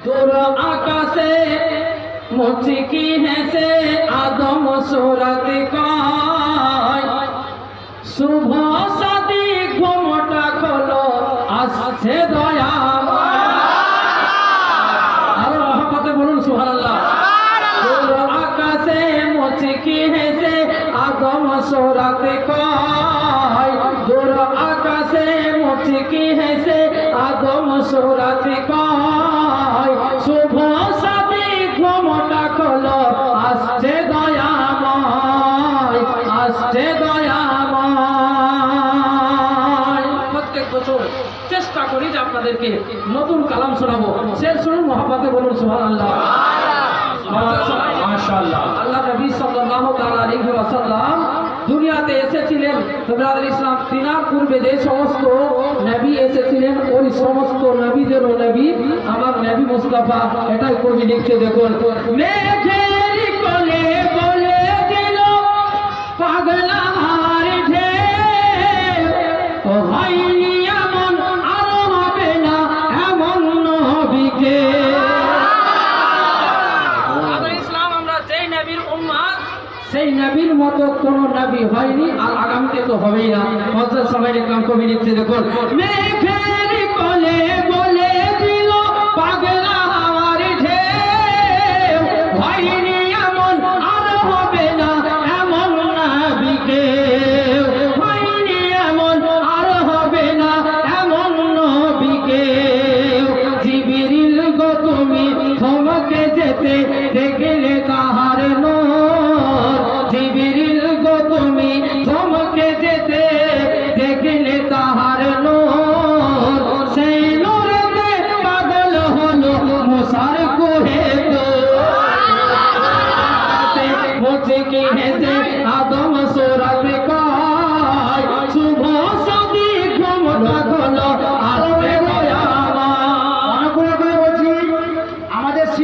दूर आकाशे मुचकी हेसे आदम सूरत का शुभ सादी घुमटा खोलो आसे दया आरो मोहब्बते बोलुन सुबहानाल्लाह दूर आकाशे मुचकी हेसे आदम सूरत का दूर आकाशे मुचकी हेसे आदम सूरत का शुभ सादी ঘুমটা খোলো আসছে দয়াময় আসছে দয়াময়। প্রত্যেক বছর চেষ্টা করি যে আপনাদেরকে নতুন কালাম শোনাবো। শের শুনুন মোহাম্মতে বলুন সুবহানাল্লাহ মাশাআল্লাহ। আল্লাহ নবী সাল্লাল্লাহু তাআলা আলাইহি ওয়াসাল্লাম দুনিয়াতে এসেছিলেন ব্রাদার ইসলাম তিনার পূর্বে যে সমস্ত নবী এসেছিলেন ওই সমস্ত নবীদেরও নবী আমার নবী মুস্তাফা। এটাই কবি লিখছে দেখুন মেঘের কোলে বলে দিল পাগলা হার ঢেউ হয়নি এমন আর হবে না এমন নবীকে। সেই নবীর মতো কোন নবী হয়নি আর আগামীতে তো হবেই না। হযরত সবাই ইকরাম কবি লিখছে দেখুন মেঘের কোলে বলে দিল পাগলা হাওয়ার ঢেউ হয়নি এমন আর হবে না এমন নবীকে হয়নি এমন আর হবে না এমন নবীকে। জিবরিল গো তুমি থমকে যেতে দেখলে তাহার জিবরিল গো তুমি থমকে যেতে দেখলে তাহার নূর সেই নূরেতে পাগল হলো মুসার কোহে তো মুচকি হেসে